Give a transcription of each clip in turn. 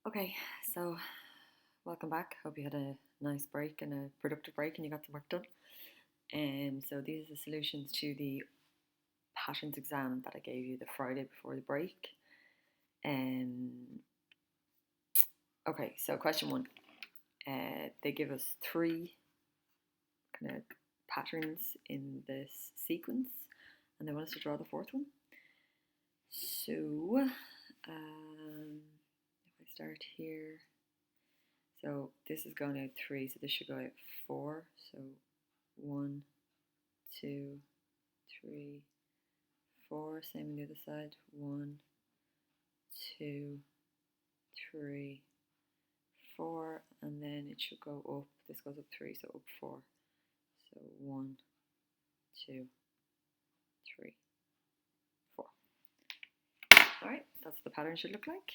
Okay, so welcome back. Hope you had a nice break and a productive break and you got the work done. So these are the solutions to the patterns exam that I gave you the Friday before the break. Um, okay, so question one. They give us three kind of patterns in this sequence and they want us to draw the fourth one. So if I start here, so this is going out 3, so this should go out 4. So 1, 2, 3, 4. Same on the other side. 1, 2, 3, 4. And then it should go up. This goes up 3, so up 4. So 1, 2, 3, 4. Alright, that's what the pattern should look like.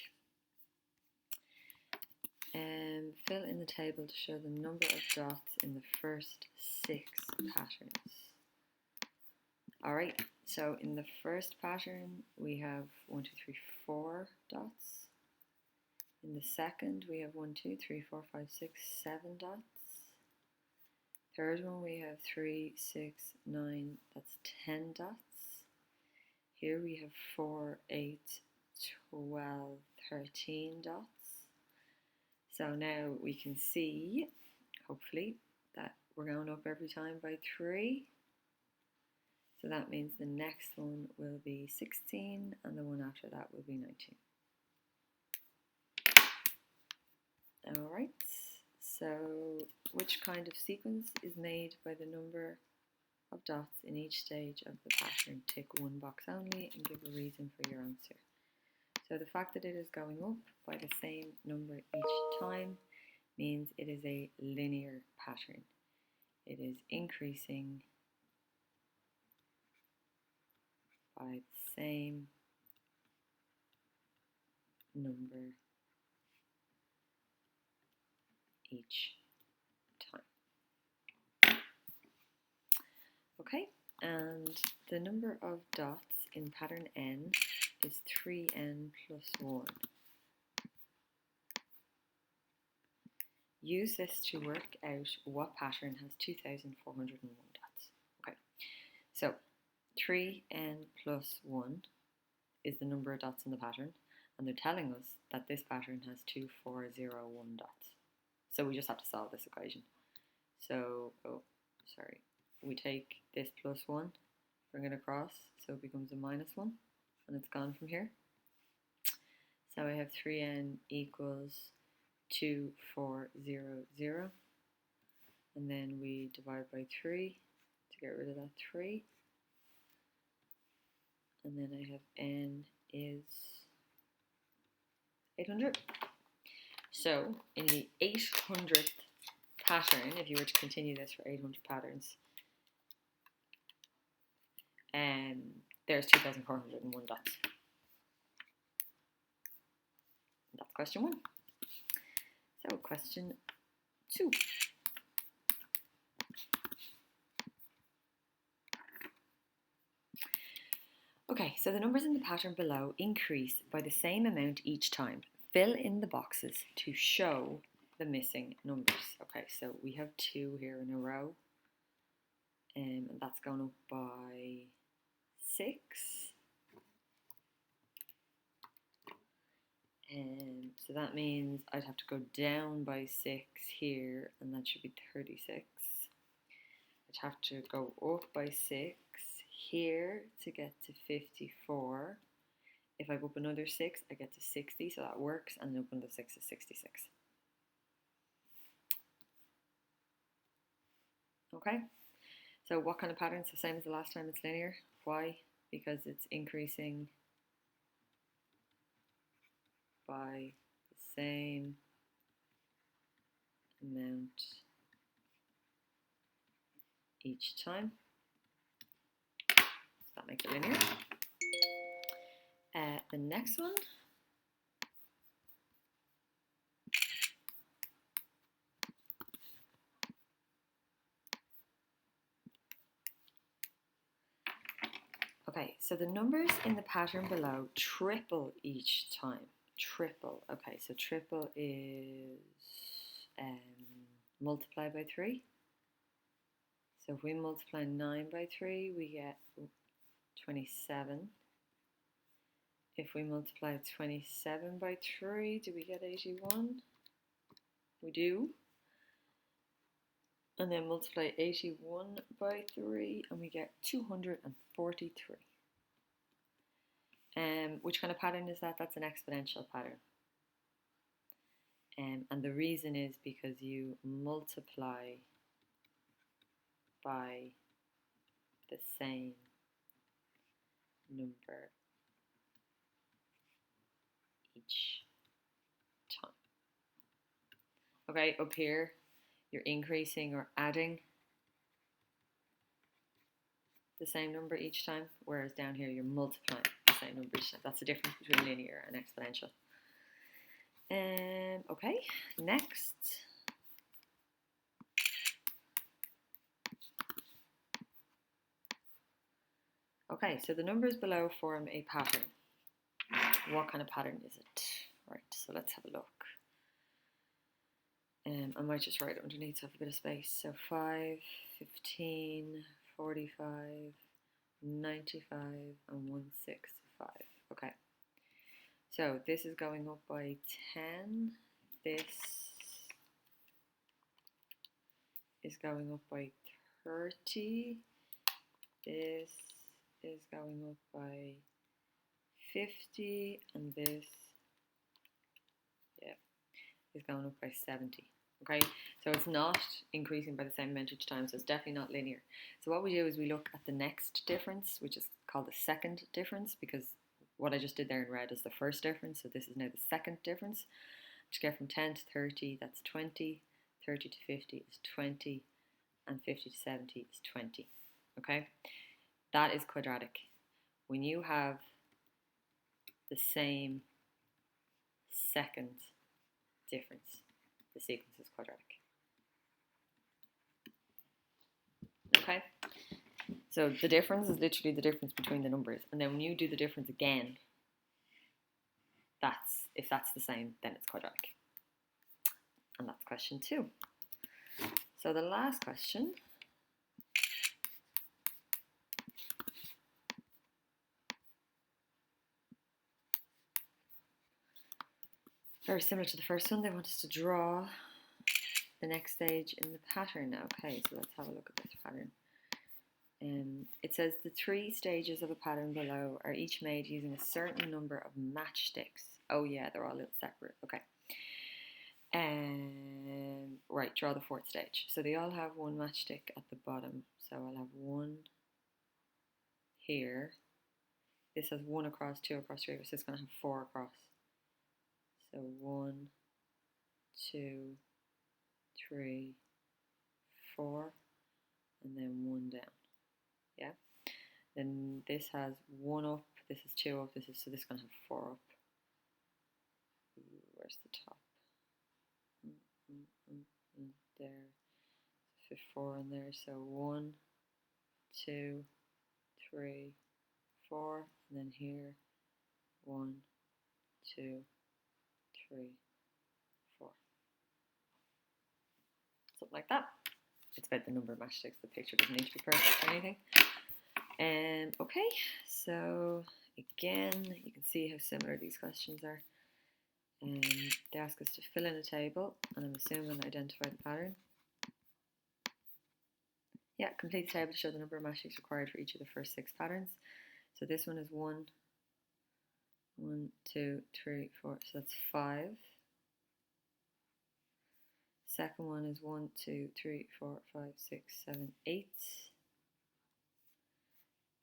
Fill in the table to show the number of dots in the first 6 patterns. Alright, so in the first pattern we have 1, 2, 3, 4 dots. In the second we have 1, 2, 3, 4, 5, 6, 7 dots. Third one we have 3, 6, 9, that's 10 dots. Here we have 4, 8, 12, 13 dots. So now we can see, hopefully, that we're going up every time by 3. So that means the next one will be 16 and the one after that will be 19. Alright, so which kind of sequence is made by the number of dots in each stage of the pattern? Tick one box only and give a reason for your answer. So the fact that it is going up by the same number each time means it is a linear pattern. It is increasing by the same number each time. Okay, and the number of dots in pattern N is 3n plus 1. Use this to work out what pattern has 2,401 dots. Okay, so 3n plus 1 is the number of dots in the pattern, and they're telling us that this pattern has 2,401 dots. So we just have to solve this equation. So, we take this plus 1, bring it across, so it becomes a minus 1, and it's gone from here. So I have 3n equals 2,400, and then we divide by 3 to get rid of that 3, and then I have n is 800. So in the 800th pattern, if you were to continue this for 800 patterns, there's 2,401 dots. That's question 1. So question 2. Okay, so the numbers in the pattern below increase by the same amount each time. Fill in the boxes to show the missing numbers. Okay, so we have 2 here in a row, and that's going up by 6. So that means I'd have to go down by 6 here, and that should be 36. I'd have to go up by 6 here to get to 54. If I go up another 6, I get to 60, so that works, and then up another 6 is 66. Okay, so what kind of pattern? It's the same as the last time, it's linear. Why? Because it's increasing by the same amount each time. So that makes it linear. The next one. Okay, so the numbers in the pattern below triple each time. triple. Okay, so triple is multiply by 3. So if we multiply 9 by 3, we get 27. If we multiply 27 by 3, do we get 81? We do. And then multiply 81 by 3 and we get 243. Which kind of pattern is that? That's an exponential pattern. And the reason is because you multiply by the same number each time. Okay, up here you're increasing or adding the same number each time, whereas down here you're multiplying the same number each time. That's the difference between linear and exponential. Okay, next. Okay, so the numbers below form a pattern. What kind of pattern is it? Right, so let's have a look. I might just write it underneath so I have a bit of space. So 5, 15, 45, 95, and 165. Okay. So this is going up by 10. This is going up by 30. This is going up by 50. And this, is going up by 70. Okay, so it's not increasing by the same amount each time, so it's definitely not linear. So what we do is we look at the next difference, which is called the second difference, because what I just did there in red is the first difference, so this is now the second difference. To get from 10 to 30, that's 20, 30 to 50 is 20, and 50 to 70 is 20. Okay, that is quadratic. When you have the same second difference, the sequence is quadratic. Okay, so the difference is literally the difference between the numbers, and then when you do the difference again, if that's the same, then it's quadratic. And that's question 2. So the last question very similar to the first one. They want us to draw the next stage in the pattern. Okay, so let's have a look at this pattern. It says the 3 stages of a pattern below are each made using a certain number of matchsticks. Oh yeah, they're all a little separate. Okay. Right, draw the 4th stage. So they all have one matchstick at the bottom. So I'll have 1 here. This has 1 across, 2 across, 3 across. So it's going to have 4 across. So 1, 2, 3, 4, and then 1 down. Yeah. Then this has 1 up. This is 2 up. So this is going to have 4 up. Where's the top? There. 4 in there. So 1, 2, 3, 4, and then here 1, 2, 3, 4. Something like that. It's about the number of matchsticks. The picture doesn't need to be perfect or anything. Okay, so again, you can see how similar these questions are. They ask us to fill in a table, and I'm assuming identify the pattern. Yeah, complete the table to show the number of matchsticks required for each of the first 6 patterns. So this one is 1, 2, 3, 4, so that's 5. Second one is 1, 2, 3, 4, 5, 6, 7, 8.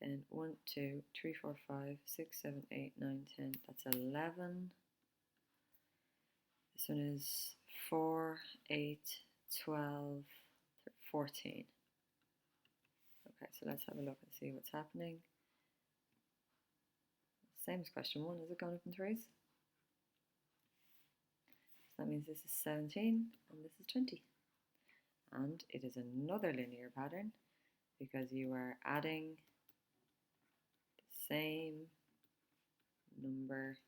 Then 1, 2, 3, 4, 5, 6, 7, 8, 9, 10. That's 11. This one is 4, 8, 12, 14. Okay, so let's have a look and see what's happening. Same as question 1. Is it going up in 3s? So that means this is 17 and this is 20. And it is another linear pattern because you are adding the same number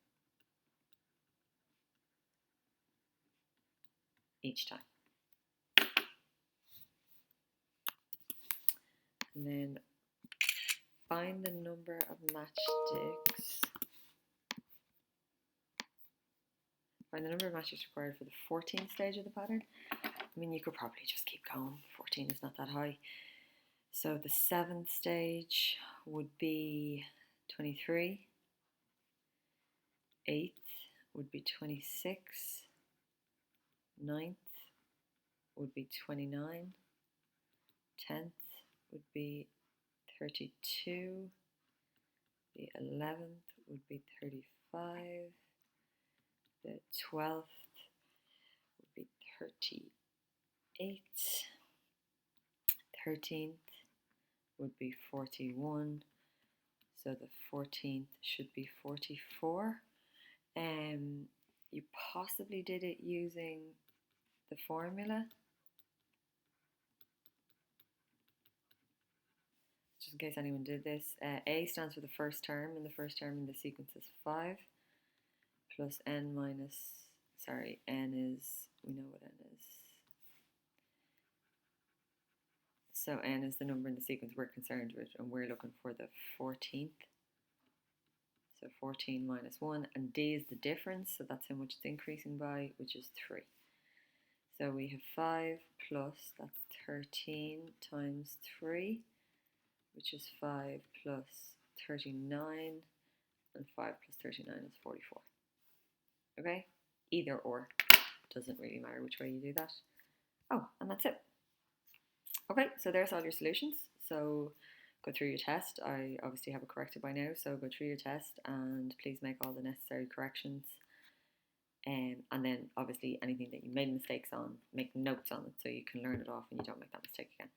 each time. And then find the number of matchsticks. Find the number of matchsticks required for the 14th stage of the pattern. I mean, you could probably just keep going. 14 is not that high. So the 7th stage would be 23. 8th would be 26. 9th would be 29. 10th would be 32. The 11th would be 35. The 12th would be 38. 13th would be 41. So the 14th should be 44. You possibly did it using the formula. Just in case anyone did this. A stands for the first term, and the first term in the sequence is 5 plus n minus, n is, we know what n is. So n is the number in the sequence we're concerned with, and we're looking for the 14th. So 14 minus 1, and d is the difference, so that's how much it's increasing by, which is 3. So we have 5 plus, that's 13 times 3, which is 5 plus 39, and 5 plus 39 is 44. Okay? Either or. Doesn't really matter which way you do that. Oh, and that's it. Okay, so there's all your solutions. So go through your test. I obviously have it corrected by now, so go through your test and please make all the necessary corrections. And then obviously anything that you made mistakes on, make notes on it so you can learn it off and you don't make that mistake again.